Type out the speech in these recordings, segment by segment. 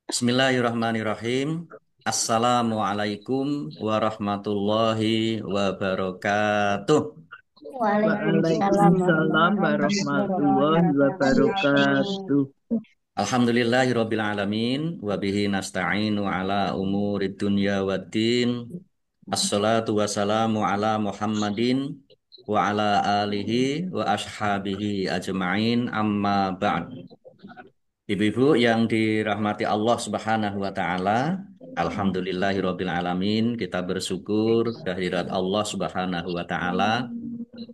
Bismillahirrahmanirrahim. Assalamualaikum warahmatullahi wabarakatuh. Waalaikumsalam Waalaikumsalam warahmatullahi warahmatullahi wabarakatuh. wabarakatuh. Alhamdulillahirabbil alamin wa bihi nasta'inu ala umurid dunya waddin. Assalatu wassalamu ala Muhammadin wa ala alihi wa ashabihi ajma'in amma ba'd. Ibu-ibu yang dirahmati Allah Subhanahu wa taala, alhamdulillahirabbil alamin, kita bersyukur kehadirat Allah Subhanahu wa taala.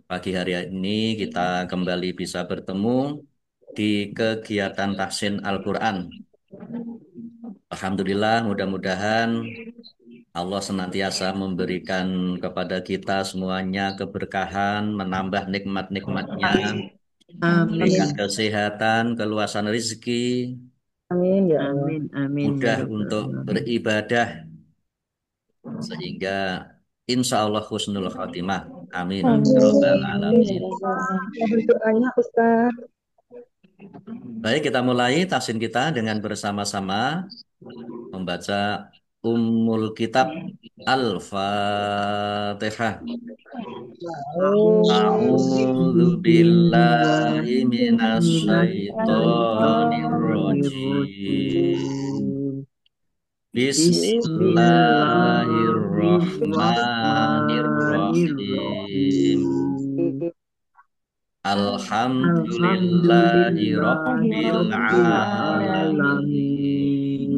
Pagi hari ini kita kembali bisa bertemu di kegiatan tahsin Al-Qur'an. Alhamdulillah, mudah-mudahan Allah senantiasa memberikan kepada kita semuanya keberkahan, menambah nikmat-nikmatnya, berikan Amin. kesehatan, keluasan rezeki, Amin ya Allah. Amin. Amin ya mudah Rabbal untuk Alamin. beribadah sehingga insya Allah husnul khotimah. Amin. Ya Amin. Rabbal Amin ya Alamin. Allah. Mohon doanya Ustaz. Baik, kita mulai tafsir kita dengan bersama-sama membaca Ummul Kitab Al-Fatihah. A'udzu billahi minasyaitonir rajim. Bismillahirrahmanirrahim. Bismillahirrahmanirrahim. Bismillahirrahmanirrahim. Alhamdulillahi Rabbil Alhamdulillahirabbil Alamin. alamin.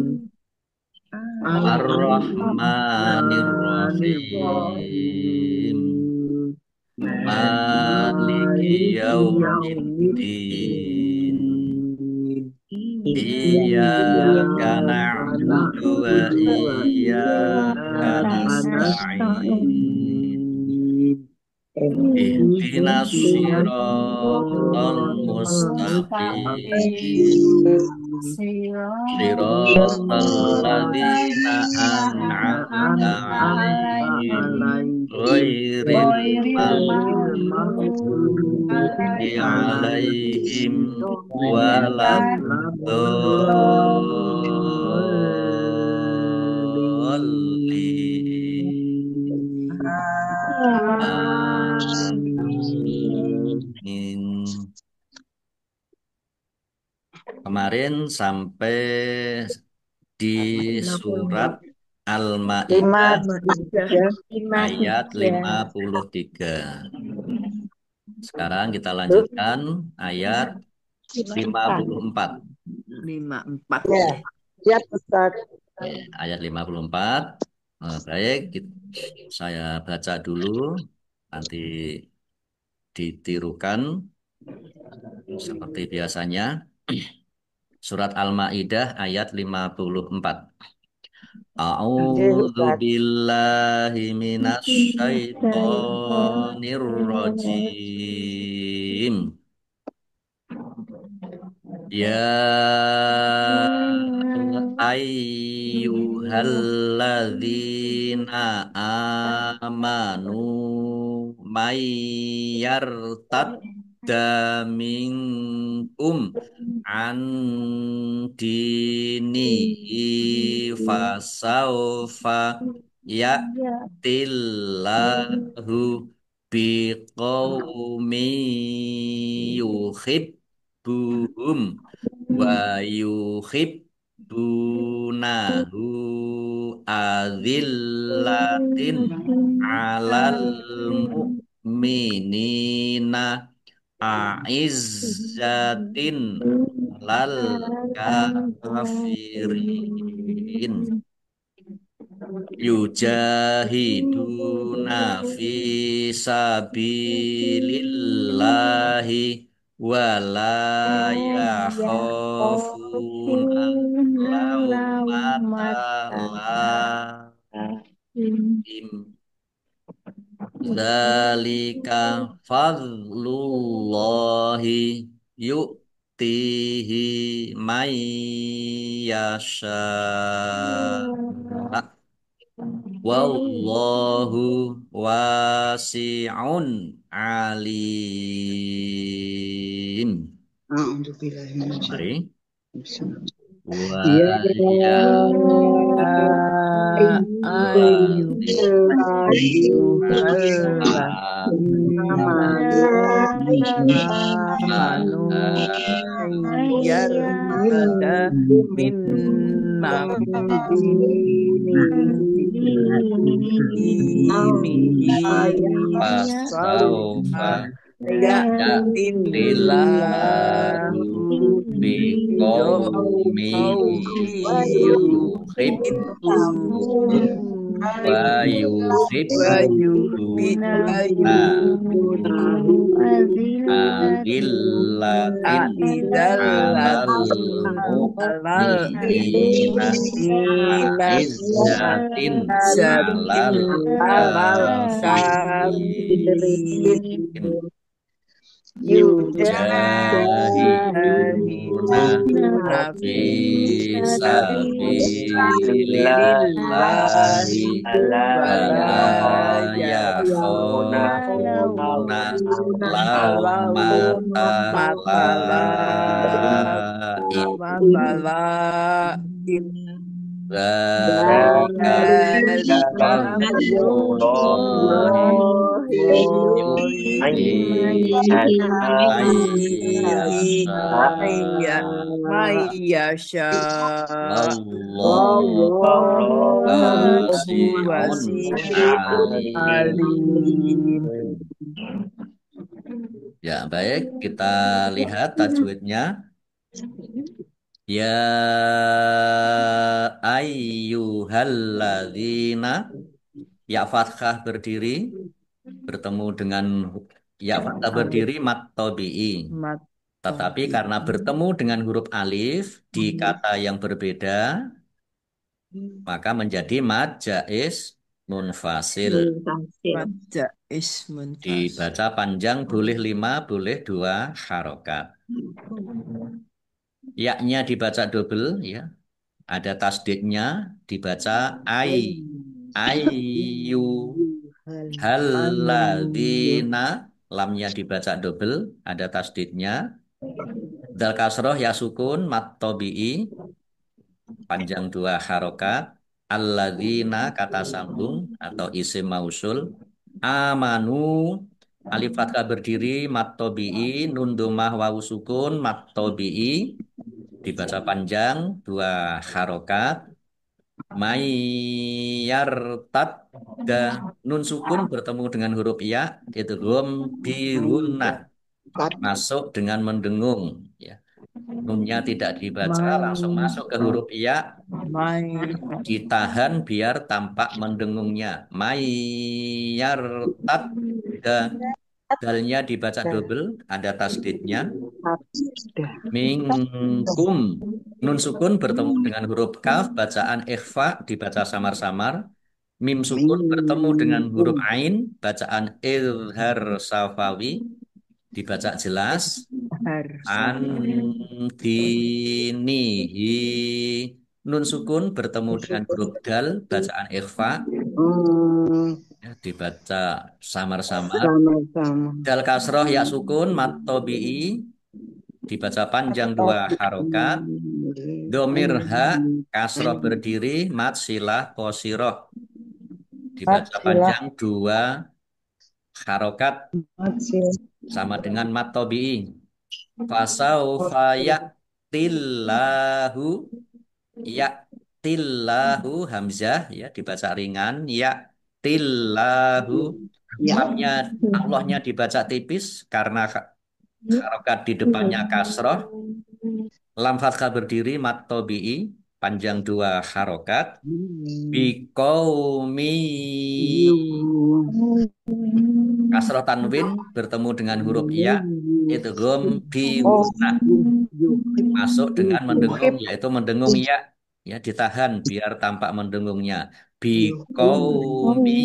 Ar-Rahmanir Rahim. Ar-Rahmanirrahim. Maliki Maliki Yaumiddin. yaumiddin. Iyyaka Iyyaka na'budu wa na'budu wa iyyaka iyyaka nasta'in. nasta'in. Ihdinas Ihdinas siratal siratal mustaqim. mustaqim. Siratal ladzina Ladzina an'amta an'amta alaihim alaihim ghairil ghairil maghdubi maghdubi alaihim alaihim waladdallin. Amin. Amin. Kemarin sampai di surat 64. Lima Al-Maidah Al-Maidah tiga. Lima ayat tiga. 53. Sekarang kita Tuh, lanjutkan ayat 54. 54 ya. ya. Siap Ustaz. Ayat 54. Baik, saya baca dulu, nanti ditirukan seperti biasanya. Surat Al-Maidah ayat 54. Oke A'udzu Ustaz. billahi minasy syaithanir rajim. Ya ayyuhalladzina amanu may yartadda minkum an dinihi fasawfa ya'tillahu biqaumin yuhibbuhum wa yuhibbunahu adzillatin alal mu'minina a'izzatin alal kafirin yujahiduna fi sabilillahi wala yakhafuna laumata laim. Zalika fadlullahi yu'tihi may yasha. Wallahu wasi'un alim. A'udzubillahi minasyaitonir Mari. rajim. wa Ya ya ayyuhalladzina amanu ayyartada minnakum dinihi fasaufa sawfa ya'tillahu biqaumin yuhibbuhum wa yuhibbuna adillatin alal alal mu'minina izzatin zatin alal alal kafirin kafirin yujahiduna Lillahi fisabilillahi wala wala yakhafuna yakhafuna laumata laim matalaim dzalika dzalika fadlullahi yu'tihi yu'tihi mayyasha wallahu wallahu wasi'un wasi'un alim. alim. Ya, baik, kita lihat tajwidnya. Ya ayyuhalladzina, ya fathah berdiri bertemu dengan ya fathah berdiri mat tabi'i. Mat Tetapi karena bertemu dengan huruf alif di kata yang berbeda, maka menjadi mad jaiz munfasil. Baca ismun fas. Dibaca panjang boleh 5, boleh 2 harokat. Ya-nya dibaca double, ya. Ada tasdidnya, dibaca ayu halladzina, lamnya dibaca double, ada tasdidnya. Dal kasroh ya sukun mat tabi'i, panjang 2 harokat. Alladzina kata sambung atau isim mausul. Amanu alif fathah berdiri mat tabi'i, nun domah wawu sukun mat tabi'i, dibaca panjang 2 harokat. Mayyartad dan nun sukun bertemu dengan huruf ya, itu birunah, masuk dengan mendengung, ya. Nunnya tidak dibaca, langsung masuk ke huruf ya, Mai ditahan biar tampak mendengungnya. Mayyartad dan dalnya dibaca double, ada tasdidnya. Minkum, nun sukun bertemu dengan huruf kaf, bacaan ikhfa dibaca samar-samar. Mim sukun bertemu dengan huruf ain, bacaan izhar safawi, dibaca jelas. harus Antinihi, nun sukun bertemu dengan huruf dal, bacaan ikhfa, ya, dibaca samar-samar. Dal kasroh ya sukun mat tabi'i, dibaca panjang 2 harokat. Domir ha kasroh berdiri mat silah qosiroh, dibaca panjang 2 harokat sama dengan mat tabi'i. Fasaufa ya'tillahu, ya'tillahu hamzah, ya, dibaca ringan. Ya'tillahu, lamnya Allahnya dibaca tipis karena harokat di depannya kasroh. Lam fathah berdiri mat tabi'i, panjang 2 harokat. Biqaumi, kasroh tanwin bertemu dengan huruf ya, itu biuna, masuk dengan mendengung, yaitu mendengung ya, ya, ditahan biar tampak mendengungnya. Biqaumi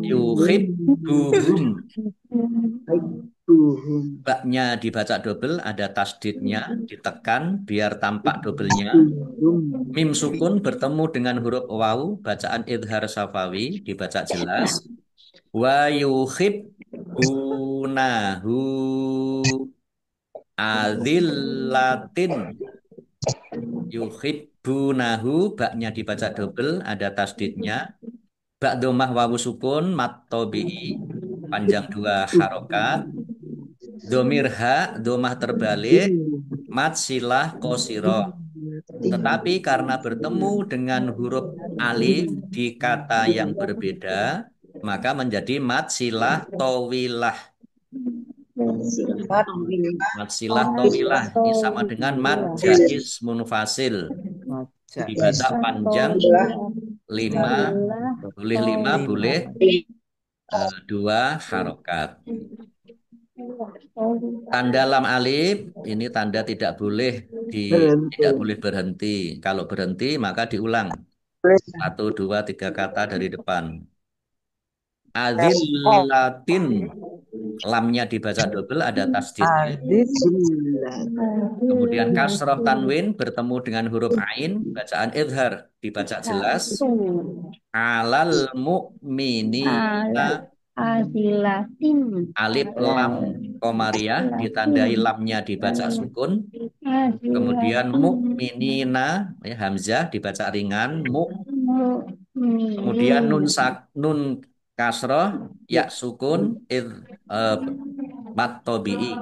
yuhibbuhum, baknya dibaca double, ada tasdidnya, ditekan biar tampak doublenya. Mim sukun bertemu dengan huruf wawu, bacaan idhar safawi, dibaca jelas. Wa yuhibbunahu adillatin Yuhibbunahu, baknya dibaca double, ada tasdidnya. Bak domah wawu sukun, mat tobi'i, panjang dua harokat. Domir ha, domah terbalik, mat silah kosiroh. Tetapi karena bertemu dengan huruf alif di kata yang berbeda, maka menjadi mat silah towilah. Mat silah towilah ini sama dengan mat jaiz munfasil. Baca Dibaca ismu. panjang lima, boleh lima, boleh dua harokat. Tanda lam alif ini tanda tidak boleh berhenti. Kalau berhenti maka diulang. Satu, dua, tiga kata dari depan. Azillatin, lamnya dibaca double, ada tasdidnya. Adillah. Kemudian kasroh tanwin bertemu dengan huruf ain, bacaan idhar dibaca jelas. Alal mu'minina, Azilatin. alif lam komariah ditandai lamnya dibaca sukun. Kemudian mu'minina, ya, hamzah dibaca ringan, mu. Kemudian nun kasroh, ya sukun, mat tobi'i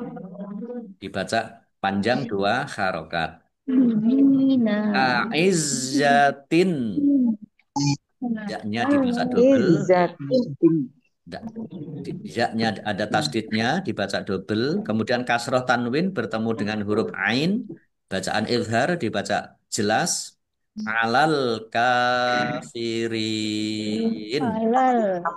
dibaca panjang dua harokat. Aizzatin, yaknya dibaca double, Izzatin. yaknya ada tasdidnya dibaca double. Kemudian kasroh tanwin bertemu dengan huruf ain, bacaan izhar dibaca jelas. Alal kafirin,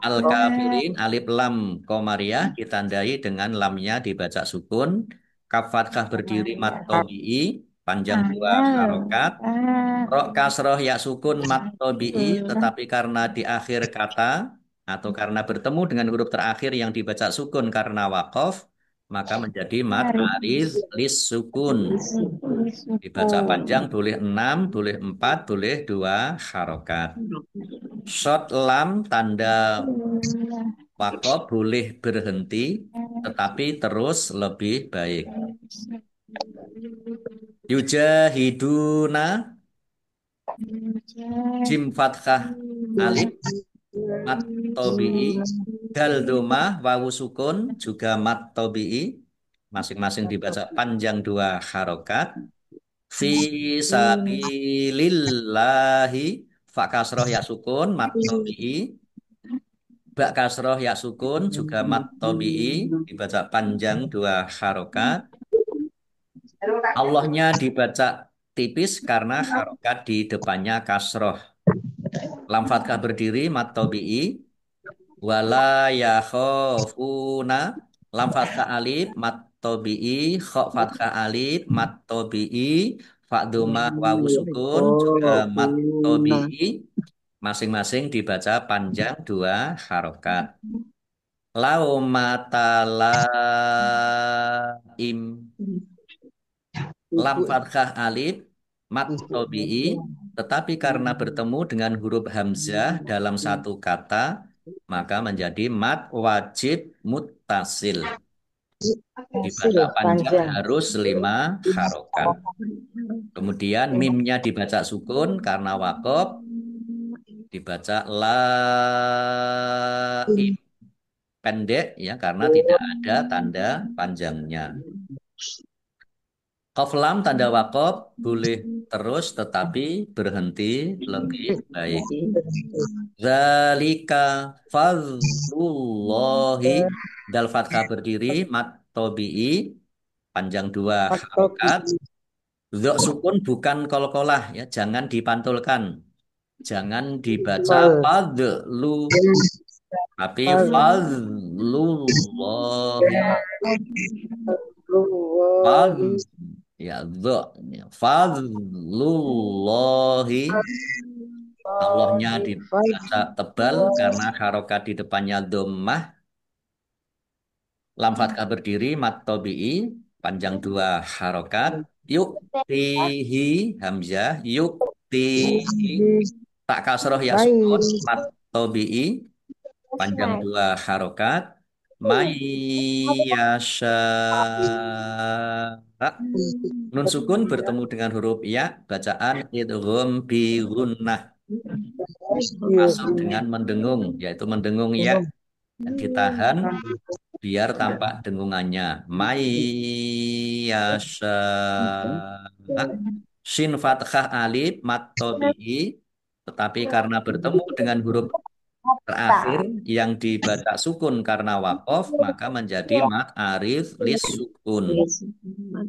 al kafirin, alif lam komariah ditandai dengan lamnya dibaca sukun. Kaf fathah berdiri mat tobi'i, panjang dua harokat. Rok kasroh ya sukun mat tobi'i, tetapi karena di akhir kata atau karena bertemu dengan huruf terakhir yang dibaca sukun karena wakof, maka menjadi mat ariz lis sukun. Dibaca panjang boleh 6, boleh 4, boleh 2 harokat. Short lam tanda wakof boleh berhenti, tetapi terus lebih baik. Yujahiduna, jim fathah alif, mat tobi'i, dal domah wawu sukun juga mat tobi'i, masing-masing dibaca panjang dua harokat. Fi sabilillahi, fa kasroh ya sukun mat tobi'i, bak kasroh ya sukun juga mat tobi'i, dibaca panjang dua harokat. Allahnya dibaca tipis karena harokat di depannya kasroh. Lam fathah berdiri mat tobi'i. Wala yakhafuna, lam fathah alif mat tobi'i, kha fathah alif mat tobi'i, fa dhamma wawu sukun juga mat Khafuna. tobi'i, masing-masing dibaca panjang dua harokat. Laumatalaim, lam fathah alif mat tobi'i, tetapi karena bertemu dengan huruf hamzah dalam satu kata, maka menjadi mat wajib muttasil. Dibaca panjang Panjang. harus 5 harokat. Kemudian mimnya dibaca sukun karena wakof, dibaca laim. Pendek ya karena tidak ada tanda panjangnya. Qaf lam tanda wakof boleh terus tetapi berhenti lebih baik. Zalika fadlullahi, dal fathah berdiri mat tobi'i, panjang dua harokat. Dzok sukun bukan kolkolah ya, jangan dipantulkan. Jangan dibaca Fal. fadlu, tapi Fal. fadlullahi. Fad, Luwahi. ya dzok, ya, fadlullahi. Allahnya dibaca tebal karena harokat di depannya dhammah. Lam fathah berdiri mat tobi'i, panjang dua harokat. Yuk tihi hamzah, yuk tihi, tak kasroh ya Baik. sukun mat tobi'i, panjang dua harokat. Mayyasha. Nun sukun bertemu dengan huruf ya, bacaan idgham bi gunnah, masuk dengan mendengung, yaitu mendengung ya, dan ditahan biar tampak dengungannya. Mayyasha. Shin fathah alif mat tabi'i, tetapi karena bertemu dengan huruf terakhir yang dibaca sukun karena wakof, maka menjadi mat arif lis sukun.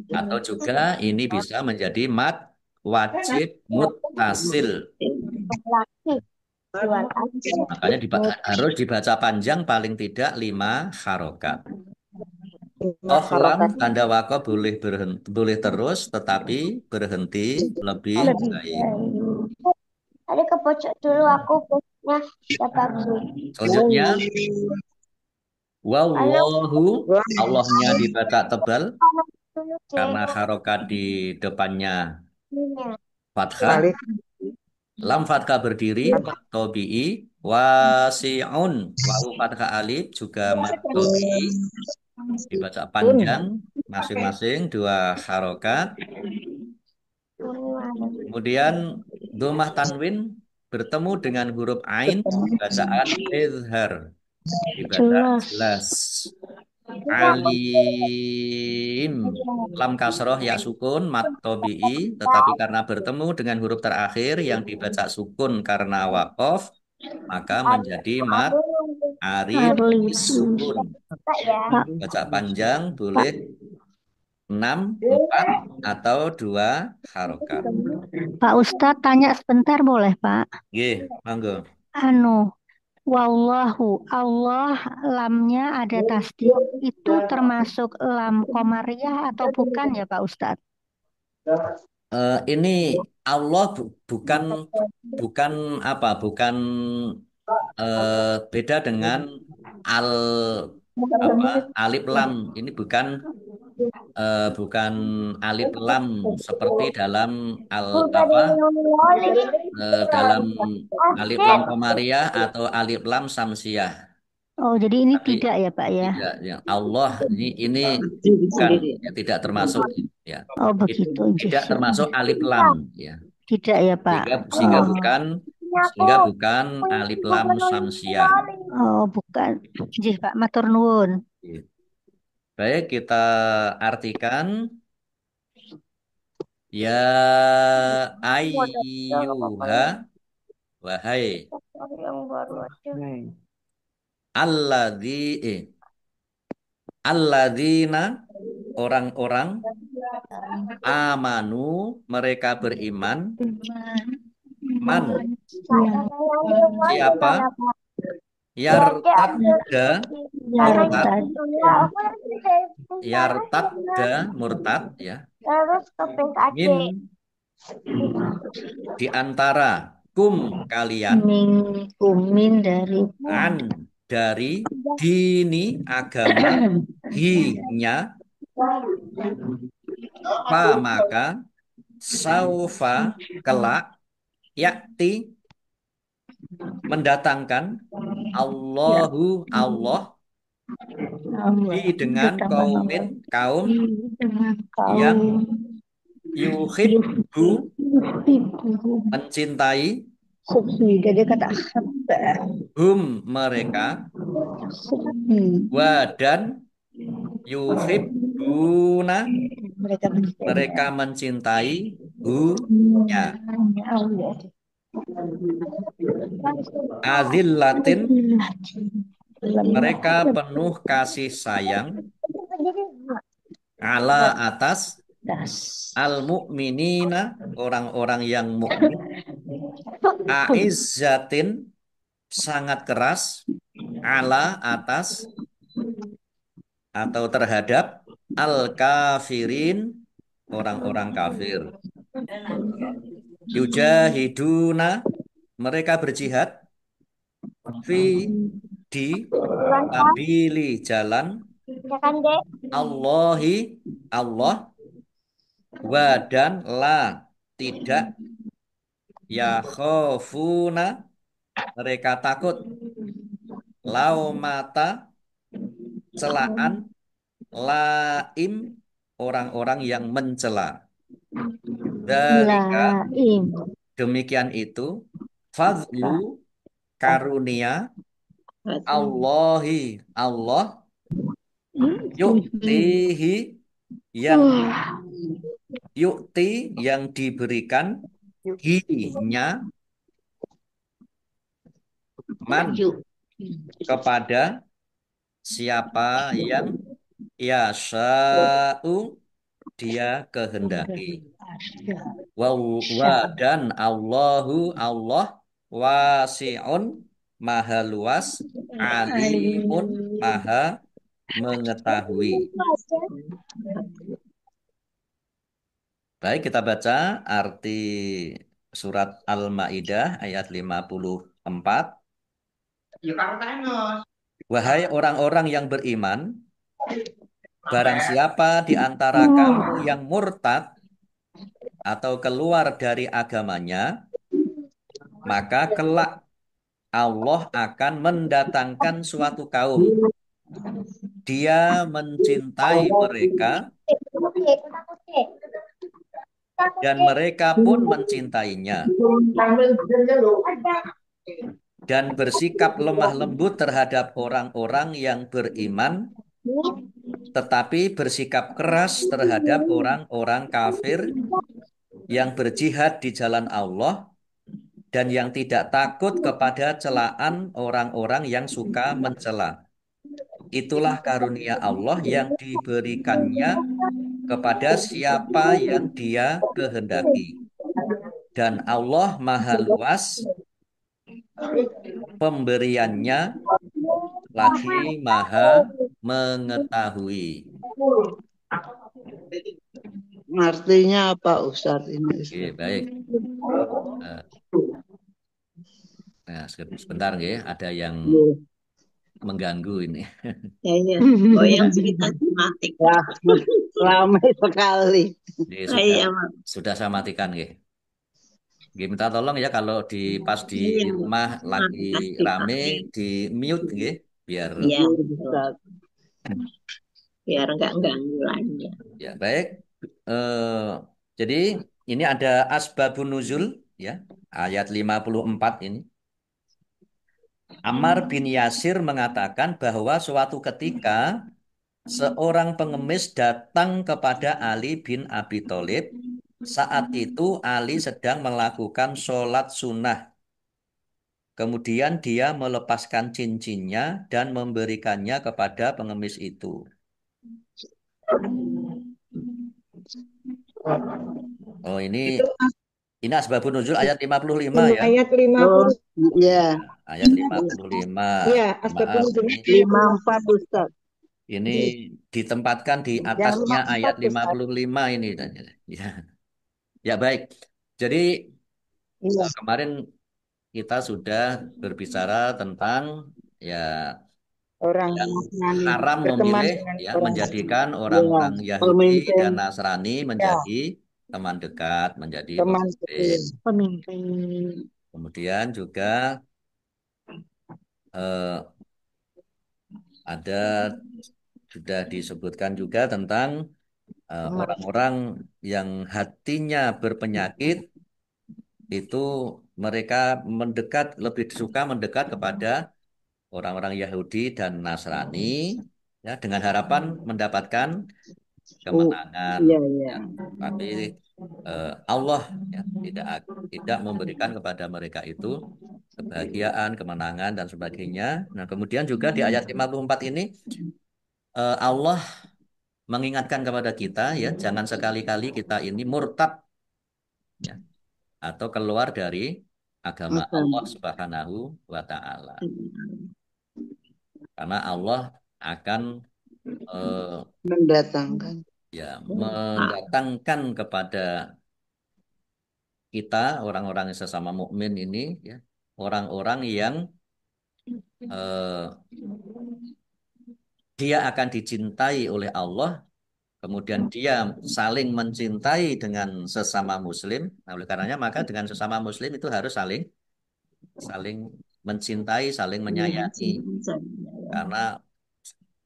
Atau juga ini bisa menjadi mat wajib muttasil. Makanya harus dibaca panjang paling tidak 5 harokat. Lima Lam harokat. tanda wakof boleh berhenti, boleh terus, tetapi berhenti lebih Lebih baik. baik. Tadi ke pojok dulu aku punya ya bagus. Selanjutnya, Halo, wallahu, Wah, Allahnya dibaca tebal dulu karena deh. harokat di depannya fathah. alif. Lam fathah berdiri, mat tobi'i, wasi'un, wawu fathah alif juga mat tobi'i, dibaca Un. panjang, masing-masing 2 harokat. Kemudian domah tanwin bertemu dengan huruf ain, bacaan izhar, dibaca Jelas. jelas. Alim, lam kasroh ya sukun mat tobi'i, tetapi karena bertemu dengan huruf terakhir yang dibaca sukun karena wakof, maka menjadi mat arif Arif. sukun. Pak, Baca panjang Pak, boleh 6, 4, atau 2 harokat. Pak Ustadz tanya sebentar boleh Pak? Nggih, monggo. Anu, wallahu, Allah lamnya ada tasdid. Itu termasuk lam komariah atau bukan ya Pak Ustadz? Ini Allah bukan bukan apa? Bukan beda dengan al apa alif lam. Ini bukan alif lam seperti dalam al apa dalam alif lam komariah atau alif lam samsiah. Oh, jadi ini Tapi tidak ya Pak ya? tidak, yang Allah ini Diri bukan, sendiri. ya, tidak termasuk, ya. Oh, It- begitu. Tidak Justru. termasuk alif lam, ya. Tidak ya Pak? Sehingga sehingga Oh, bukan sehingga bukan alif lam samsiah. oh bukan. Jih Pak, matur nuwun. Baik, kita artikan ya ayyuha, wahai Baik. alladzi alladzina, orang-orang amanu, mereka beriman, man, siapa, yartadda, murtad, yartadda, murtad, ya, Terus ke PKD. min, di antara, kum, kalian, Min kumin dari an, dari, dini, agama, hi-nya, fa, maka, saufa, kelak, yakti, mendatangkan, Allahu, Allah, Allah dengan ditambah nomor kaum dengan yang kaum yuhibbu, ibu mencintai, khubbi jadi kata khabba hum, mereka, khubbi wa, dan yuhibbuna, mereka mereka mencintai mencintai, hu, nya, Allah azillatin, mereka penuh kasih sayang, ala, atas, das al-mu'minina, orang-orang yang mukmin, aizzatin, sangat keras, ala, atas, atau terhadap, al-kafirin, orang-orang kafir. Yujahiduna, mereka berjihad, fi, di, sabili, jalan, ya kan dek Allahi, Allah, wa, dan la, tidak, ya khofuna, mereka takut, laumata, celaan laim orang-orang yang mencela. Dzalika Laim. demikian itu fadlu karunia Allahi Allah yuktihi yang yukti yang diberikan hi-nya man kepada siapa yang yasha'u dia kehendaki. Wa dan Allahu Allah wasi'un maha luas alimun maha mengetahui. Baik, kita baca arti surat Al-Maidah ayat 54. Wahai orang-orang yang beriman, barang siapa di antara kamu yang murtad atau keluar dari agamanya, maka kelak Allah akan mendatangkan suatu kaum. Dia mencintai mereka dan mereka pun mencintainya dan bersikap lemah lembut terhadap orang-orang yang beriman, tetapi bersikap keras terhadap orang-orang kafir yang berjihad di jalan Allah dan yang tidak takut kepada celaan orang-orang yang suka mencela. Itulah karunia Allah yang diberikannya kepada siapa yang Dia kehendaki. Dan Allah Maha Luas pemberiannya lagi Maha mengetahui. Artinya apa Ustaz ini? Oke, baik. Nah, sebentar ya, ada yang mengganggu ini. Ya, ya. Oh, yang cerita tematik. Wah, ramai sekali. Jadi Iya, sudah saya matikan ya. Minta tolong ya kalau pas di Iya. rumah lagi Matikan, rame Pak. di mute ya, biar Iya, betul. Biar nggak ganggu lagi. ya baik. Jadi ini ada asbabun nuzul ya, ayat 54 ini. Ammar bin Yasir mengatakan bahwa suatu ketika seorang pengemis datang kepada Ali bin Abi Thalib. Saat itu Ali sedang melakukan sholat sunnah. Kemudian dia melepaskan cincinnya dan memberikannya kepada pengemis itu. Oh, ini asbabun nuzul ayat 55 ya. Ayat 50. Iya. Ayat 55. Iya, asbabun Maaf, nuzul. 54 Ustaz. ini ditempatkan di atasnya ayat 55 ini. Ya. Ya baik. Jadi kemarin kita sudah berbicara tentang ya Orang yang Nasrani haram berteman memilih dengan ya orang menjadikan orang-orang Yahudi pemimpin dan Nasrani menjadi teman dekat, menjadi teman pemimpin. Pemimpin. Kemudian juga ada sudah disebutkan juga tentang orang-orang yang hatinya berpenyakit itu mereka lebih suka mendekat kepada orang-orang Yahudi dan Nasrani ya dengan harapan mendapatkan kemenangan. Iya, iya. Ya. Tapi Allah ya, tidak memberikan kepada mereka itu kebahagiaan, kemenangan dan sebagainya. Nah, kemudian juga di ayat 54 ini Allah mengingatkan kepada kita ya jangan sekali-kali kita ini murtad ya atau keluar dari agama Allah Subhanahu wa taala. Karena Allah akan mendatangkan kepada kita orang-orang yang sesama mukmin ini ya orang-orang yang dia akan dicintai oleh Allah, kemudian dia saling mencintai dengan sesama muslim. Nah, oleh karenanya maka dengan sesama muslim itu harus saling mencintai, saling menyayangi. Karena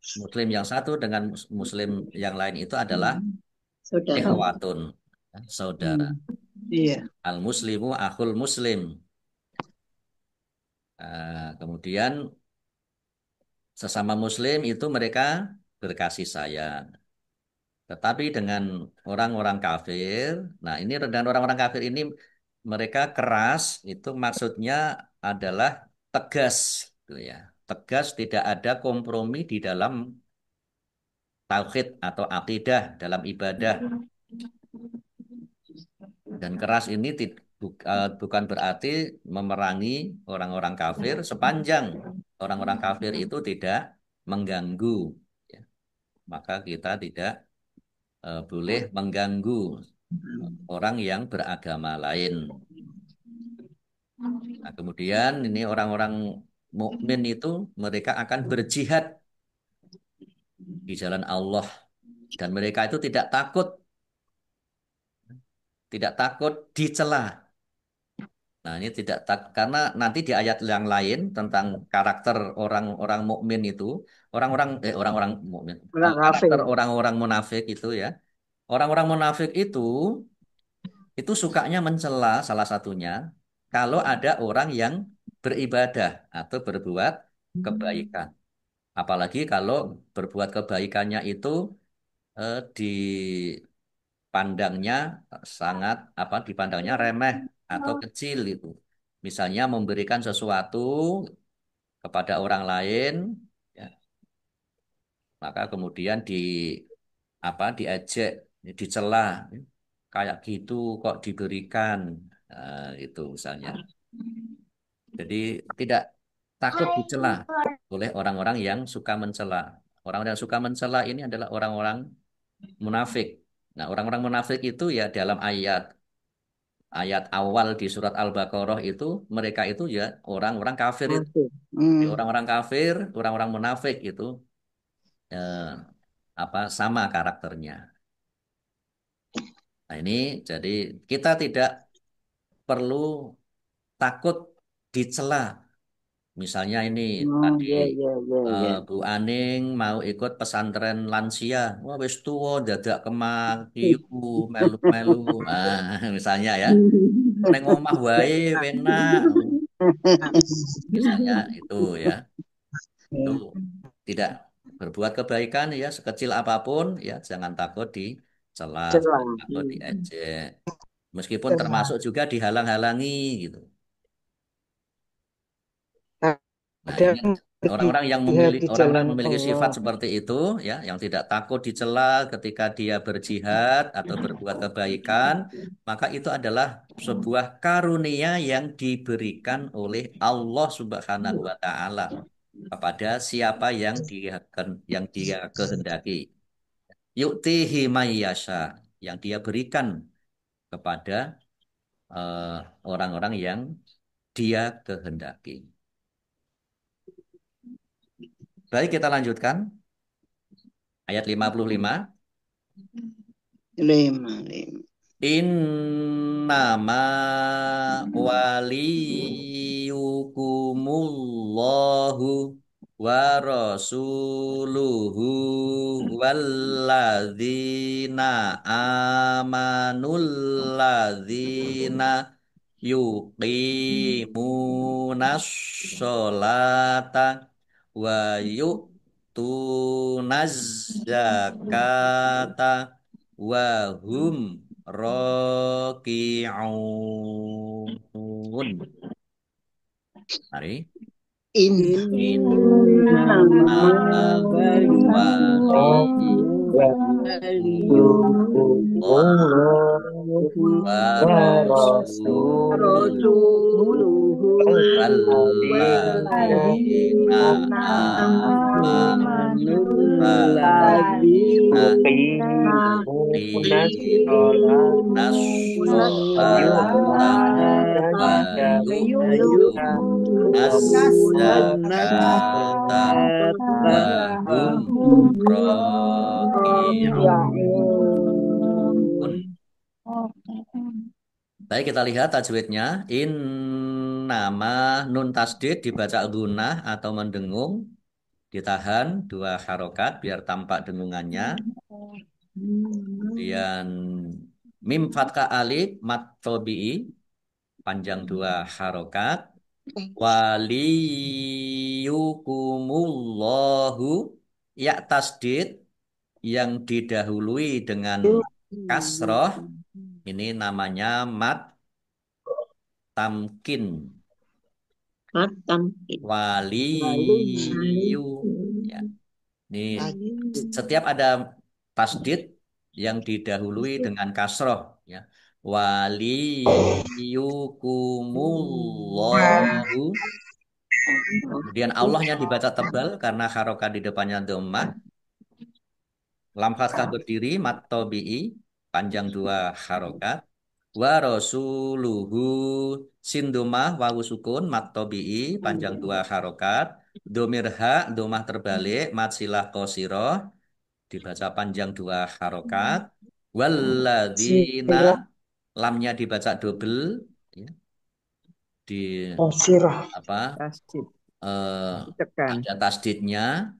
Muslim yang satu dengan Muslim yang lain itu adalah Saudara. ikhwatun, ya, saudara. Iya. Al muslimu akhul muslim. Kemudian sesama Muslim itu mereka berkasih sayang. Tetapi dengan orang-orang kafir, nah ini dengan orang-orang kafir ini mereka keras, itu maksudnya adalah tegas, gitu ya. Tegas, tidak ada kompromi di dalam tauhid atau akidah dalam ibadah. Dan keras ini bukan berarti memerangi orang-orang kafir sepanjang orang-orang kafir itu tidak mengganggu. Ya. Maka kita tidak boleh mengganggu orang yang beragama lain. Nah, kemudian ini orang-orang mukmin itu mereka akan berjihad di jalan Allah dan mereka itu tidak takut dicela. Nah, ini tidak karena nanti di ayat yang lain tentang karakter orang-orang mukmin itu, orang-orang mukmin, Orang karakter kafir. orang-orang munafik itu ya. Orang-orang munafik itu sukanya mencela salah satunya kalau ada orang yang beribadah atau berbuat kebaikan. Apalagi kalau berbuat kebaikannya itu dipandangnya dipandangnya remeh atau kecil itu. Misalnya memberikan sesuatu kepada orang lain, ya, maka kemudian diejek, dicela, kayak gitu kok diberikan, itu misalnya. Jadi tidak takut dicela oleh orang-orang yang suka mencela. Orang yang suka mencela ini adalah orang-orang munafik. Nah, orang-orang munafik itu ya dalam ayat awal di surat Al-Baqarah itu mereka itu ya orang-orang kafir itu. Kafir. Jadi orang-orang kafir, orang-orang munafik itu eh, sama karakternya. Nah, ini jadi kita tidak perlu takut dicela. Misalnya ini Oh, tadi iya, iya, iya, iya. Bu Aning mau ikut pesantren lansia. Wah, wis tuwa dadak kemakiu melu-melu. Ah, misalnya ya. Neng omah wae enak. Misalnya itu ya. Itu tidak berbuat kebaikan ya sekecil apapun ya jangan takut dicela, Celah. jangan takut diejek. Meskipun termasuk juga dihalang-halangi gitu. Nah, Ada ini orang-orang yang jihad di orang-orang jalan yang memiliki Allah. sifat seperti itu ya, yang tidak takut dicela ketika dia berjihad atau berbuat kebaikan, maka itu adalah sebuah karunia yang diberikan oleh Allah Subhanahu wa taala kepada siapa yang dia kehendaki. Yu'tihi mayyasha, yang dia berikan kepada orang-orang yang dia kehendaki. Baik, kita lanjutkan ayat 55. Lima, lima. Innama waliyukumullahu wa rasuluhu walladzina amanul ladzina yuqimunas sholata wa yu'tunaz zakata wahum roki'un. Mari. Innama Innama waliyukumullah wa rasuluhu Rasuluhu walladzina walladzina amanu amanul ladzina ladzina yuqimunas yuqimunas sholata sholata wa wa yu'tunas yu'tunas zakata zakata wa wa hum hum raki'un. raki'un. Baik, kita lihat tajwidnya. Nama nun tasdid dibaca gunah atau mendengung. ditahan 2 harokat biar tampak dengungannya. Kemudian mim fathah alif mat tobi'i panjang 2 harokat. Waliyukumullahu ya tasdid yang didahului dengan kasroh ini namanya mat tamkin. Waliyu ya. Ini setiap ada tasdid yang didahului dengan kasroh ya. Waliyukumullahu. Kemudian Allahnya dibaca tebal karena harokat di depannya dhammah. Lam fathah berdiri mat tobi'i panjang 2 harokat. Wa rasuluhu sin domah wawu sukun mat tobi'i panjang 2 harokat. Domir ha domah terbalik mat silah qosiroh dibaca panjang 2 harokat. Walladzina lamnya dibaca double ya. Di apa Tasdid. ada tasdidnya.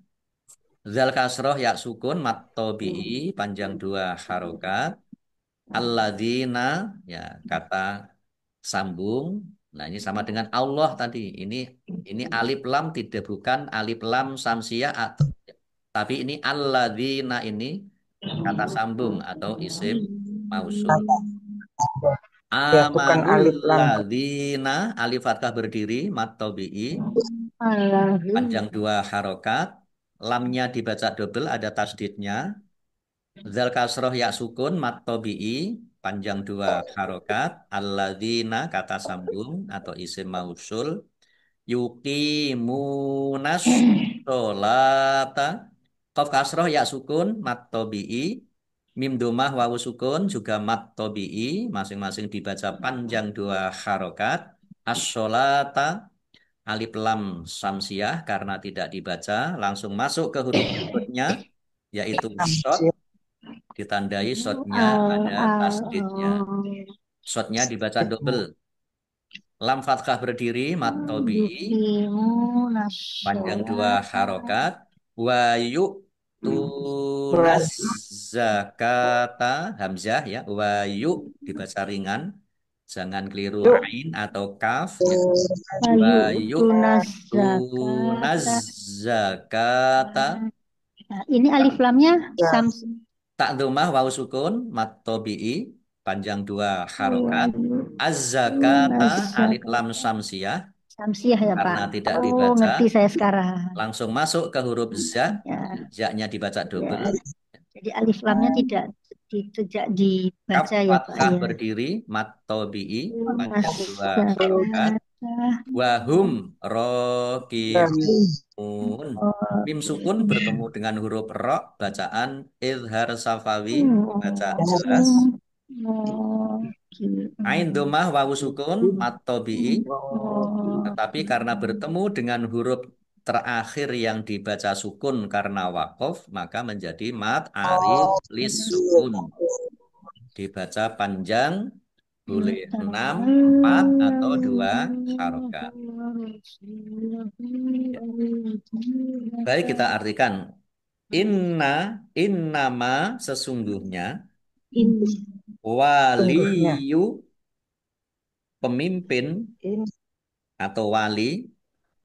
Zal kasroh ya sukun mat tobi'i panjang 2 harokat. Alladzina ya kata sambung. Nah, ini sama dengan Allah tadi. Ini alif lam tidak bukan alif lam samsiah atau tapi ini alladzina ini kata sambung atau isim mausul. Ya, bukan alif lam. Amanul alif fathah berdiri mat tobi'i panjang 2 harokat. Lamnya dibaca double ada tasdidnya. Zal kasroh ya sukun mat tobi'i panjang 2 harokat. Alladzina kata sambung atau isim mausul. Yuqimunas sholata. Qaf kasroh ya sukun mat tobi'i. Mim domah wawu sukun juga mat tobi'i. Masing-masing dibaca panjang 2 harokat. As-sholata alif lam samsiah karena tidak dibaca. Langsung masuk ke huruf berikutnya yaitu shot. Ditandai shotnya ada tasdidnya. Shotnya dibaca double. Lam fathah berdiri mat tobi'i panjang 2 harokat. Wa yu'tunaz zakata hamzah ya. Wa yu dibaca ringan. Jangan keliru ain atau kaf ya. Wa yu'tunaz zakata. Nah, ini alif lamnya Tak domah wawu sukun mat tobi'i panjang 2 harokat. Az-zakata alif lam samsiah samsiah ya Pak. karena tidak Oh, dibaca ngerti saya sekarang. langsung masuk ke huruf za. Ya, Za-nya dibaca double. jadi alif lamnya tidak Kaf dibaca ya Pak fathah ya. berdiri mat tobi'i panjang 2 harokat. Wahum rokiun. Mim sukun bertemu dengan huruf ro bacaan izhar safawi baca jelas. Ain domah wawu sukun mat tobi'i tetapi karena bertemu dengan huruf terakhir yang dibaca sukun karena wakof maka menjadi mat arif lis sukun. Dibaca panjang boleh 6, 4 atau 2 harokat. Ya. Baik kita artikan. Innama sesungguhnya. Waliyu pemimpin atau wali.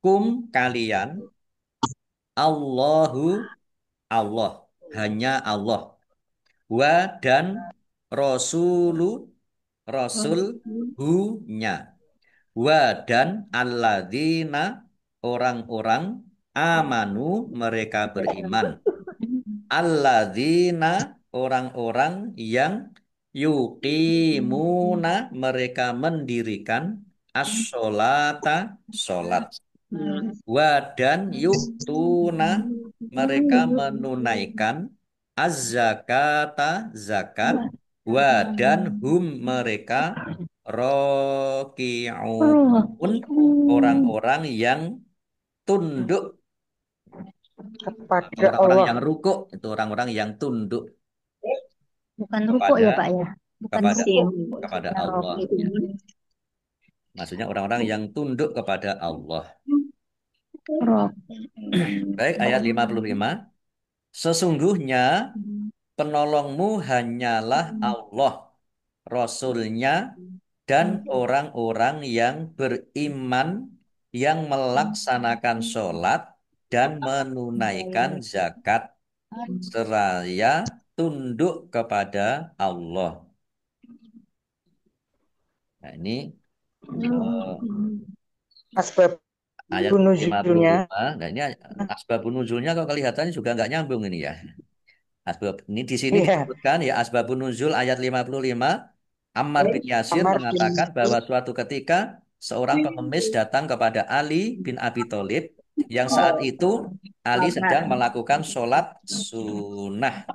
Kum kalian. Allahu Allah. Hanya Allah. Wa dan Rasulu Rasul hu-nya. Wa dan alladzina orang-orang amanu mereka beriman. Alladzina orang-orang yang yuqimuna mereka mendirikan as-sholata sholat. Wa dan yu'tuna mereka menunaikan az-zakata zakat. Wa dan hum mereka roki'un orang-orang yang tunduk kepada orang-orang Allah. yang rukuk itu orang-orang yang tunduk Bukan rukuk ya Pak ya. Bukan kepada rukuk. kepada Allah ya. Maksudnya orang-orang yang tunduk kepada Allah. Rob. Baik, ayat 55. Sesungguhnya penolongmu hanyalah Allah, Rasulnya, dan orang-orang yang beriman yang melaksanakan sholat dan menunaikan zakat seraya tunduk kepada Allah. Nah, ini eh, Asbab ayat nuzulnya. 55. Nah, ini asbabun nuzulnya kok kelihatannya juga nggak nyambung ini ya. Asbab ini di sini Iya. disebutkan ya asbabun nuzul ayat 55. Ammar bin Yasir Amar bin mengatakan bahwa suatu ketika seorang pengemis datang kepada Ali bin Abi Thalib yang saat itu Ali sedang melakukan sholat sunnah.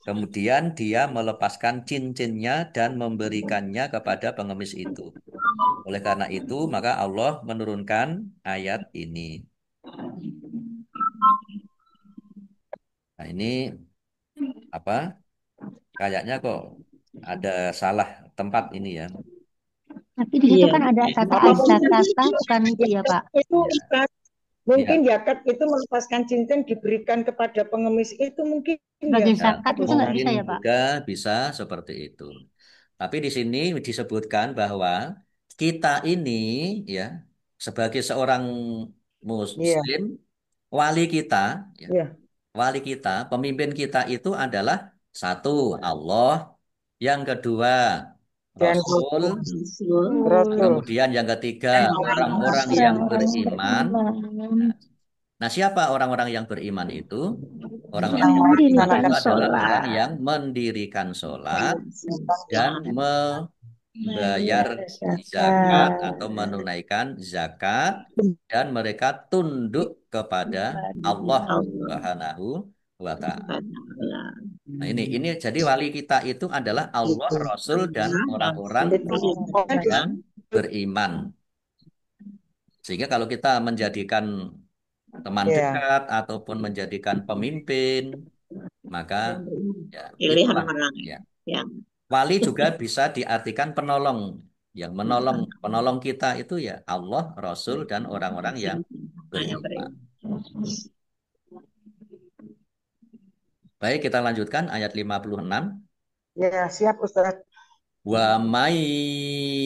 Kemudian dia melepaskan cincinnya dan memberikannya kepada pengemis itu. Oleh karena itu, maka Allah menurunkan ayat ini. Nah, ini apa? Kayaknya kok ada salah tempat ini ya. Tapi di situ Iya. kan ada kata apa az-zakata, bukan itu ya, Pak? itu Ya, Ustaz, mungkin ya. zakat itu melepaskan cincin diberikan kepada pengemis itu mungkin ya Sebagai Ya, zakat itu nggak mungkin bisa ya, Pak? juga bisa seperti itu. Tapi di sini disebutkan bahwa kita ini ya sebagai seorang iya muslim, wali kita, ya, iya wali kita, pemimpin kita itu adalah satu Allah, yang kedua dan Rasul, Rasul kemudian yang ketiga dan orang-orang yang Orang-orang beriman. beriman Nah, siapa orang-orang yang beriman itu? Orang-orang yang yang yang beriman itu mendirikan melaksanakan adalah orang sholat, yang mendirikan sholat dan membayar bayar zakat zakat atau menunaikan zakat dan mereka tunduk kepada Allah Subhanahu wa Ta'ala. Nah, ini jadi wali kita itu adalah Allah, itu. Rasul dan orang-orang yang beriman. Sehingga kalau kita menjadikan teman Ya, dekat ataupun menjadikan pemimpin, maka ya Pilihan itulah orang ya. yang Wali juga bisa diartikan penolong. Yang menolong penolong kita itu ya Allah, Rasul dan orang-orang yang hanya beriman. beriman. Baik, kita lanjutkan ayat 56. ya siap Ustaz. Wa may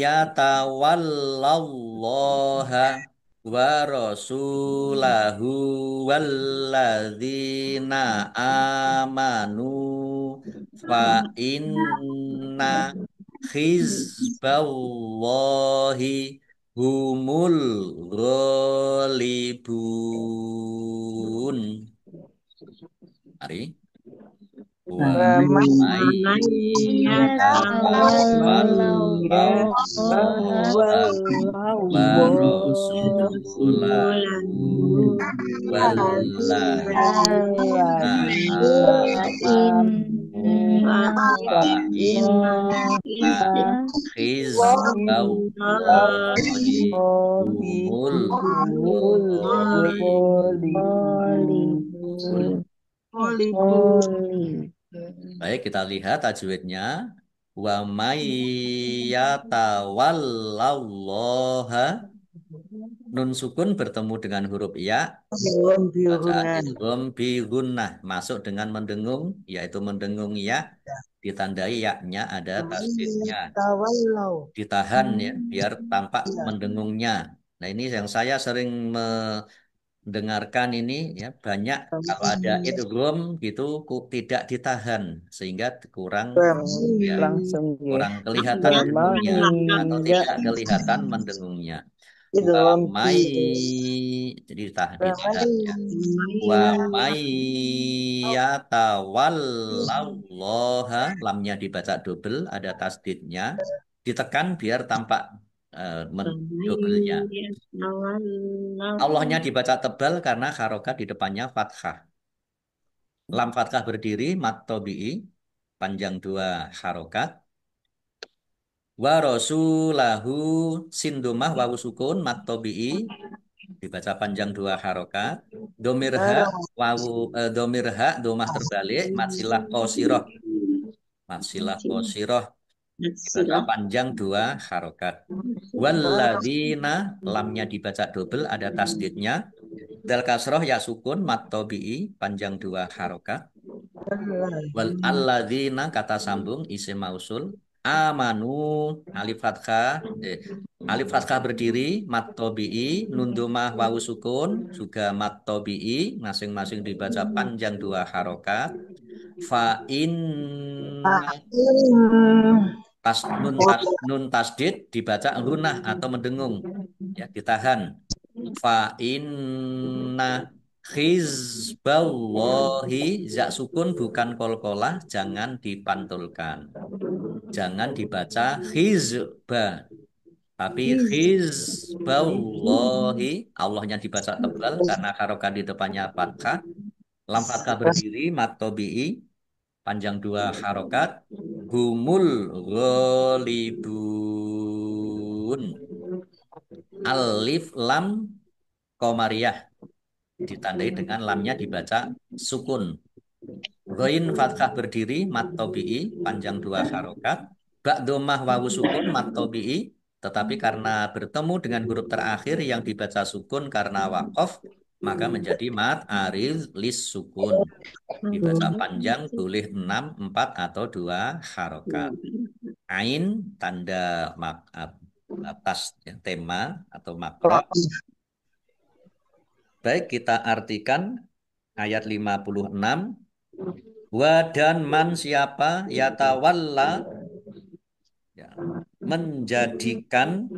yatawallallaha wa rasulahu walladzina amanu fa inna hizballahi humul ghalibun. Mari. Wa Wa may yatawallahu wa Wallahu rasulahu walladzina amanu fa inna hizballahi humul ghalibun. Baik, kita lihat tajwidnya. Wa may yatawallallaha. Nun sukun bertemu dengan huruf ya. Bacaan bihunan. idgham bi gunnah masuk dengan mendengung, yaitu mendengung ya. Ditandai yaknya ada tasdidnya. Tawallau. Ditahan ya, biar tampak Ya. mendengungnya. Nah, ini yang saya sering mendengarkan ini ya banyak kalau ada idgham gitu tidak ditahan sehingga kurang ya Langsung ya. kurang kelihatan Artinya dengungnya atau Ya, tidak kelihatan mendengungnya. itu Wa lampu. mai jadi ditahan ya. Wa may yatawallallaha lamnya dibaca double ada tasdidnya ditekan biar tampak doublenya. Allahnya dibaca tebal karena harokat di depannya fathah. Lam fathah berdiri mat tobi'i panjang dua harokat. Wa rasulahu sin domah wawu sukun mat tobi'i dibaca panjang dua harokat. Domirha wawu domirha domah terbalik mat silah qasiroh mat silah qasiroh dibaca panjang dua harokat. Walladzina lamnya dibaca double ada tasdidnya Dal kasroh ya sukun mat tabi'i panjang 2 harokat. Wal alladzina kata sambung isim mausul. Amanu alif fathah alif fathah berdiri mat tabi'i nun domah wawu sukun juga mat tabi'i masing-masing dibaca panjang 2 harokat. Fa inna pas nun tasdid dibaca gunah atau mendengung ya ditahan. Fa inna hizballahi za sukun bukan kolkolah jangan dipantulkan. Jangan dibaca hizba tapi hizballahi Allahnya dibaca tebal karena harokat di depannya fathah. Lam fathah berdiri mat tabi'i panjang 2 harokat. Humul ghalibun. Alif lam komariah ditandai dengan lamnya dibaca sukun. Ghain fathah berdiri mat tabi'i panjang 2 harokat. Ba dhammah wawu sukun mat tabi'i tetapi karena bertemu dengan huruf terakhir yang dibaca sukun karena waqaf maka menjadi mat arid lis sukun. Dibaca panjang boleh 6, 4 atau 2 harokat. Ain tanda atas tema atau makro. Baik, kita artikan ayat 56. Wa dan man siapa yatawalla ya, menjadikan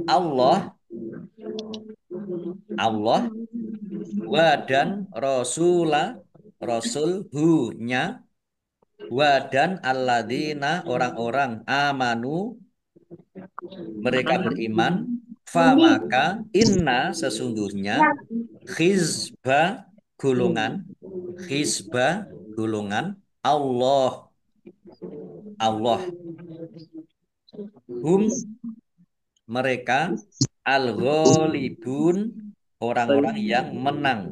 Allah wa dan rasul hu-nya wa dan alladzina orang-orang amanu mereka beriman fa maka inna sesungguhnya hizba gulungan Allah hum mereka al-ghalibun orang-orang yang menang.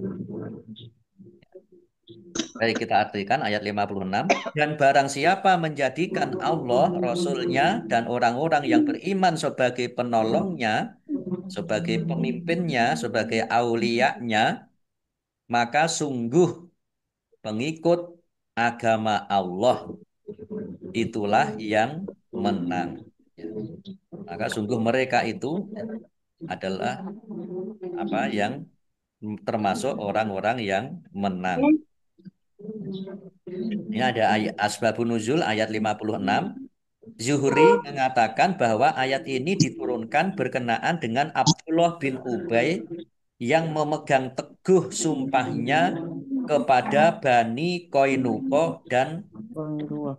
Baik, kita artikan ayat 56. Dan barang siapa menjadikan Allah, Rasulnya, dan orang-orang yang beriman sebagai penolongnya, sebagai pemimpinnya, sebagai auliyanya, maka sungguh pengikut agama Allah itulah yang menang. Ya. Maka sungguh mereka itu adalah yang termasuk orang-orang yang menang. Ini ada ayat asbabun nuzul ayat 56. Zuhri mengatakan bahwa ayat ini diturunkan berkenaan dengan Abdullah bin Ubay yang memegang teguh sumpahnya kepada Bani Qainuqa dan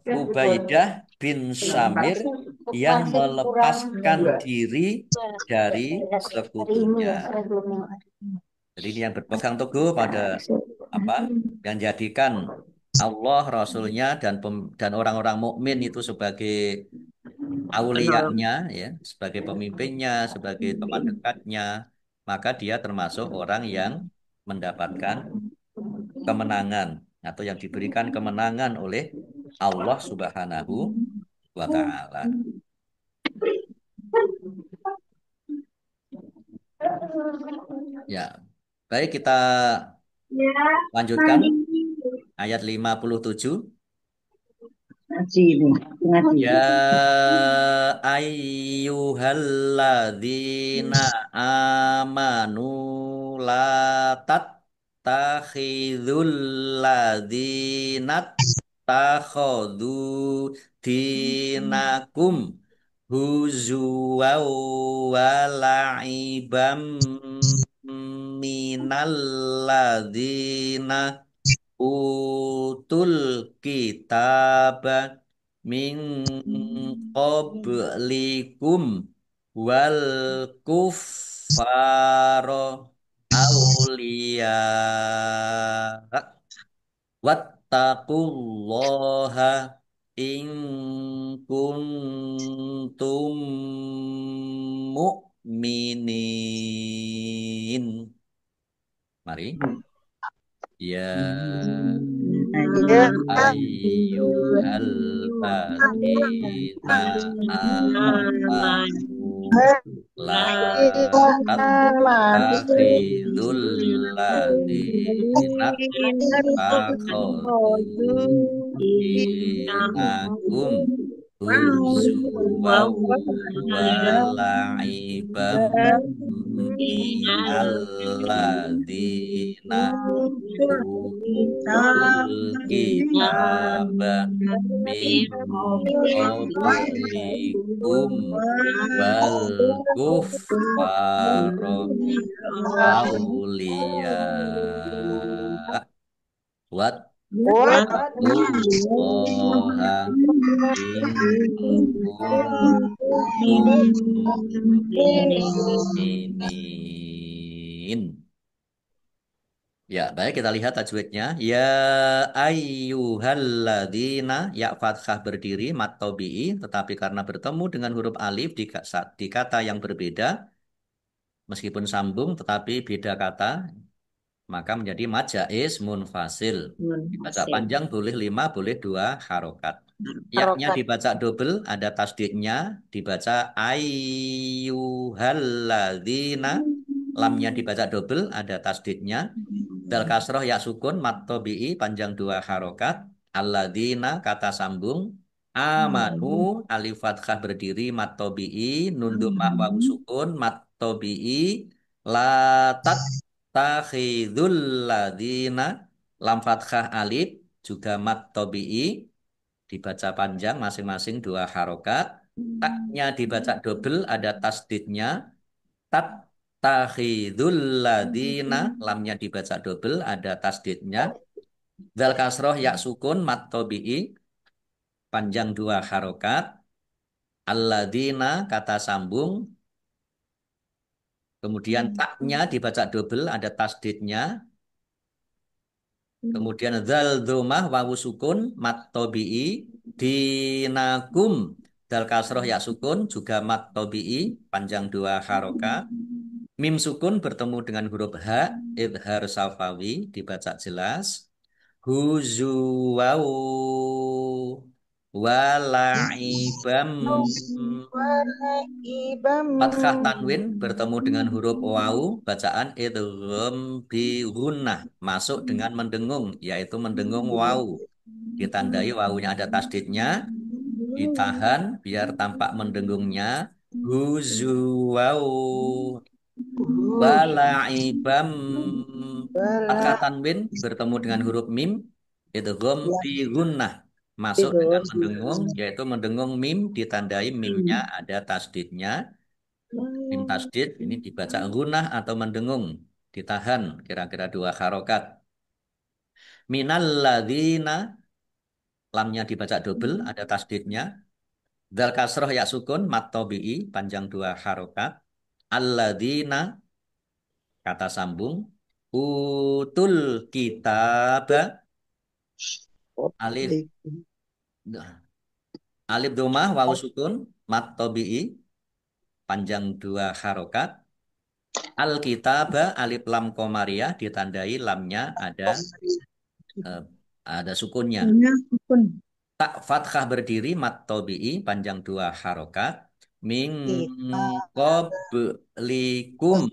Ubaidah bin Samir yang melepaskan diri dari sekutunya. Jadi ini yang berpegang teguh pada yang jadikan Allah, Rasulnya dan orang-orang mukmin itu sebagai auliyanya, ya, sebagai pemimpinnya, sebagai teman dekatnya, maka dia termasuk orang yang mendapatkan kemenangan atau yang diberikan kemenangan oleh Allah Subhanahu wa Ta'ala. Ya, baik kita lanjutkan ayat 57. Ya ayyuhalladzina amanu la tattakhidul ladzina takhadhu dinakum huzuwa wa la'ibam minalladzina utul kitaba min qablikum wal kuffaro awliya wattaqullaha in kuntum mu'minin. Mari. Ya ayyuhalladzina amanu La Aman. tattakhidul ladzina takhadhu dinakum huzwa wa la'ibam minal ladzina utul kitaba min qablikum wal kuffara auliya wattaqullaha in kuntum mu'minin. Ya, baik kita lihat tajwidnya. Ya ayyuhalladzina, ya fathah berdiri mat tabi'i, tetapi karena bertemu dengan huruf alif di kata yang berbeda, meskipun sambung tetapi beda kata, maka menjadi mad jaiz munfasil. Dibaca panjang boleh 5, boleh 2 harokat. Ya-nya dibaca double, ada tasdidnya, dibaca ayyuhalladzina. Lamnya dibaca double, ada tasdidnya. Dal kasroh ya sukun, mat tobi'i, panjang 2 harokat. Alladzina, kata sambung. Amanu, alif fathah berdiri, mat tobi'i. Nunduk wawu sukun, mat tobi'i. Latat takhidul ladina, lam fathah alif, juga mat tobi'i. Dibaca panjang, masing-masing 2 harokat. Taknya dibaca double, ada tasdidnya. Tat takhidul ladina, lamnya dibaca double, ada tasdidnya. Dal kasroh ya sukun mat tobi'i, panjang 2 harokat. Alladina, kata sambung. Kemudian taknya dibaca double, ada tasdidnya. Kemudian dzal dhammah wawu sukun mat tobi'i. Dinakum, dal kasroh ya sukun juga mat tobi'i, panjang 2 harokat. Mim sukun bertemu dengan huruf H, idhar safawi, dibaca jelas. Huzuwau wala'ibam. Ibam. Fathah tanwin bertemu dengan huruf wawu, bacaan idgham bi gunnah, masuk dengan mendengung, yaitu mendengung wawu. Ditandai wawunya ada tasdidnya, ditahan biar tampak mendengungnya. Huzuwau wala'ibam. Fathah tanwin bertemu dengan huruf mim, idgham bi gunnah, masuk dengan mendengung, yaitu mendengung mim, ditandai mimnya ada tasdidnya. Mim tasdid ini dibaca gunnah atau mendengung, ditahan kira-kira 2 harokat. Minal ladzina, lamnya dibaca double, ada tasdidnya. Dal kasroh ya sukun mat tobi'i, panjang 2 harokat. Alladzina, kata sambung. Utul kitaba, alif alif domah wawu sukun mat tobi'i, panjang 2 harokat. Al-kitaba, alif lam komariah, ditandai lamnya ada sukunnya. Tak fathah berdiri mat tobi'i, panjang 2 harokat. Min qablikum,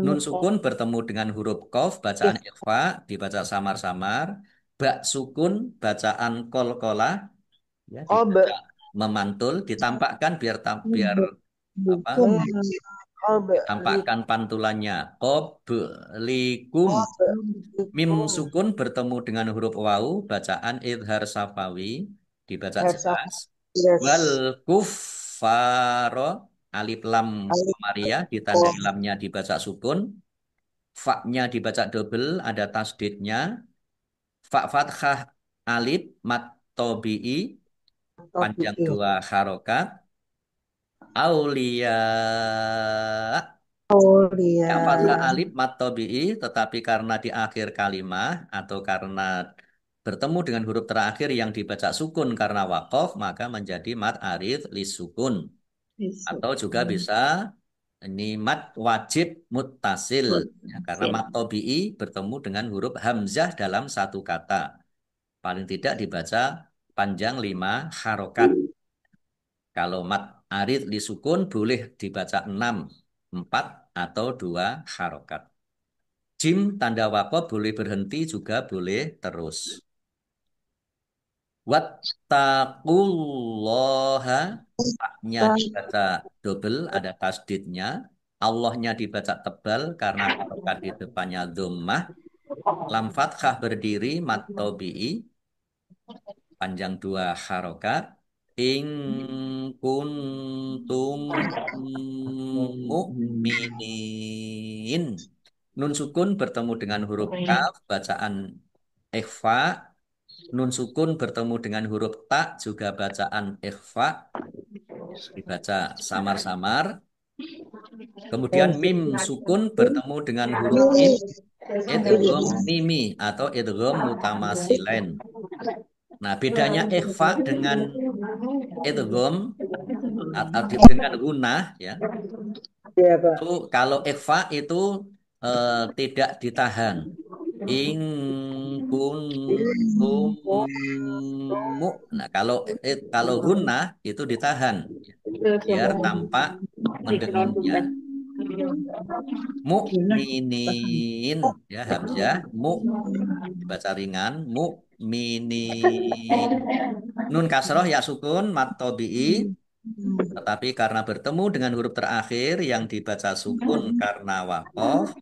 nun sukun bertemu dengan huruf qaf, bacaan ikhfa, dibaca samar-samar. Ba sukun, bacaan kolkolah, ya, dibaca memantul, ditampakkan biar apa? Tampakkan pantulannya. Qablikum. Mim sukun bertemu dengan huruf wawu, bacaan idhar safawi, dibaca jelas. Wal kuffaro, alif lam komariah, ditandai lamnya dibaca sukun. Fa-nya dibaca double, ada tasdidnya. Fa fathah alif mat tobi'i, panjang 2 harokat. Aulia, yang fathah alif mat tobi'i, tetapi karena di akhir kalimah atau karena bertemu dengan huruf terakhir yang dibaca sukun karena waqaf, maka menjadi mat arid lis sukun. Atau juga bisa ini mat wajib muttasil, ya, karena mat tobi'i bertemu dengan huruf hamzah dalam satu kata. Paling tidak dibaca panjang 5 harokat. Kalau mat arid lisukun boleh dibaca 6, 4 atau 2 harokat. Jim tanda wakof boleh berhenti juga boleh terus. Wattaqullaha, nya dibaca double, ada tasdidnya. Allahnya dibaca tebal karena harokat di depannya dhammah. Lam fathah berdiri mat tabi'i, panjang 2 harokat. In kuntum mu'minin. Nun sukun bertemu dengan huruf kaf, bacaan ikhfa. Nun sukun bertemu dengan huruf ta, juga bacaan ikhfa, dibaca samar-samar. Kemudian mim sukun bertemu dengan huruf mim, idgham mimi atau idgham mutamasilain. Nah, bedanya ikhfa dengan idgham atau dengan gunah ya. Iya, Pak. Itu kalau ikhfa itu tidak ditahan. In kuntum Nah, kalau gunah itu ditahan biar tampak mendengungnya. Mukminin ya hamzah mu dibaca ringan mukminin. Nun kasroh ya sukun mat tabi'i, tetapi karena bertemu dengan huruf terakhir yang dibaca sukun karena waqaf,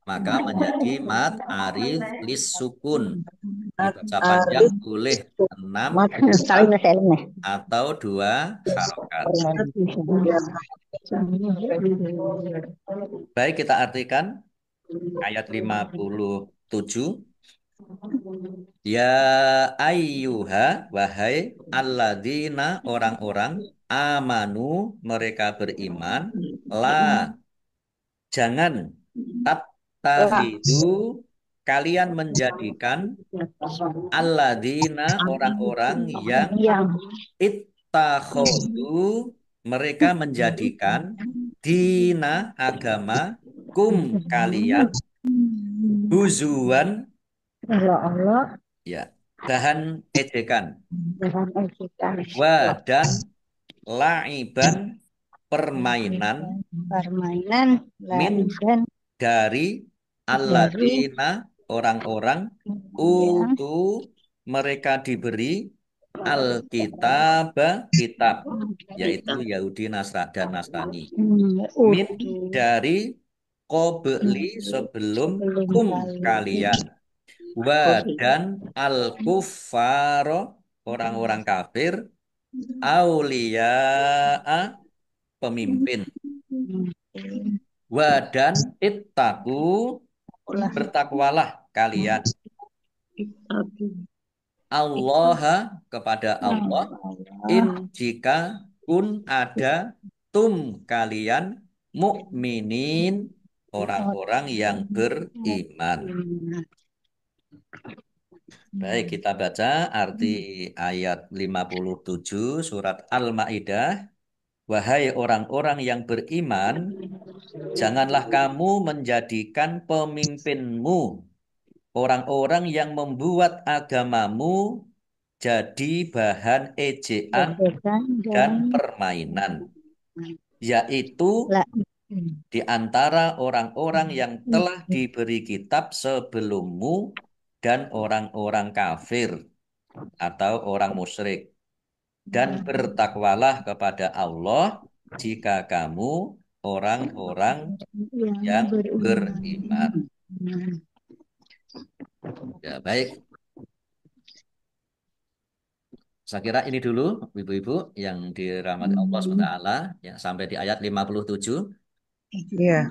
maka menjadi mat arif lis sukun. Dibaca panjang boleh 6, 4 atau 2 harokat. Baik, kita artikan ayat 57. Ya ayyuha, wahai alladzina, orang-orang, amanu, mereka beriman, la, jangan, tattakhidhu, kalian menjadikan, alladzina, orang-orang yang ittakhadhu, mereka menjadikan, dina, agama, kum, kalian, huzuan, ya, bahan ejekan, wa, dan laiban, permainan, min, dari, alladzina, orang-orang, utu, mereka diberi, alkitab, kitab, yaitu Yahudi dan Nasrani, min, dari, qobli, sebelum, kum, kalian, wa, dan al-kuffaro, orang-orang kafir, auliya'a, pemimpin, wa, dan ittaku, bertakwalah kalian, Allah, kepada Allah, in, jika, kun, ada, tum, kalian, mukminin, orang-orang yang beriman. Baik, kita baca arti ayat 57 surat Al-Maidah. Wahai orang-orang yang beriman, janganlah kamu menjadikan pemimpinmu orang-orang yang membuat agamamu jadi bahan ejaan dan permainan, yaitu di antara orang-orang yang telah diberi kitab sebelummu dan orang-orang kafir atau orang musyrik. Dan bertakwalah kepada Allah jika kamu orang-orang yang beriman. Ya, baik. Saya kira ini dulu Ibu-ibu yang dirahmati Allah SWT ya, sampai di ayat 57. Iya.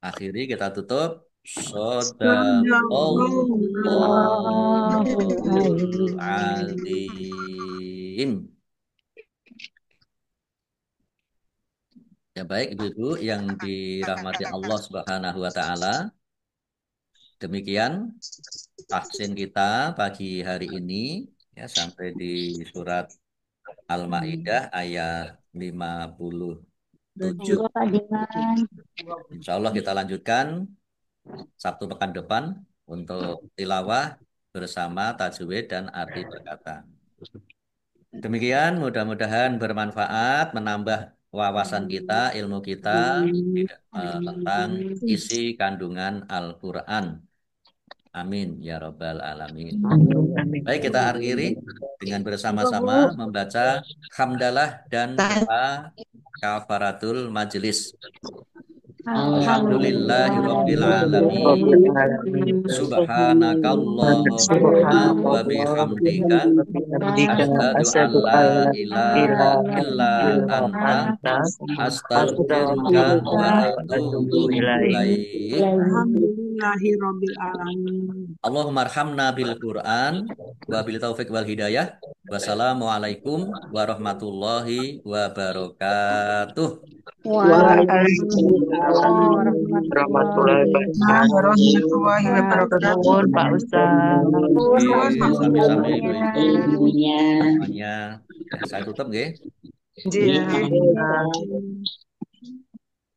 Akhiri kita tutup. Shadaqallahul azim. Ya, baik Ibu-ibu yang dirahmati Allah Subhanahu wa taala. Demikian tahsin kita pagi hari ini ya, sampai di surat Al-Maidah ayat 57. Insya Allah kita lanjutkan Sabtu pekan depan untuk tilawah bersama tajwid dan arti perkataan. Demikian mudah-mudahan bermanfaat, menambah wawasan kita, ilmu kita tentang isi kandungan Al-Quran. Amin ya Rabbal Alamin. Amin. Baik, kita akhiri dengan bersama-sama membaca hamdalah dan doa kafaratul majelis. Alhamdulillahirabbil alamin. Subhanakallahumma wa bihamdika asyhadu an la ilaha illa anta astaghfiruka wa atubu ilaik. Alhamdulillahirabbil alamin. Allahumma arhamna bil Qur'an wa bil taufiq wal hidayah. Wassalamualaikum warahmatullahi wabarakatuh. Waalaikumsalam warahmatullahi Warahmatullahi wabarakatuh. Pak Ustaz. Sami-sami wabarakatuh. ibu-ibu. Semuanya. Saya tutup nggih. Iya.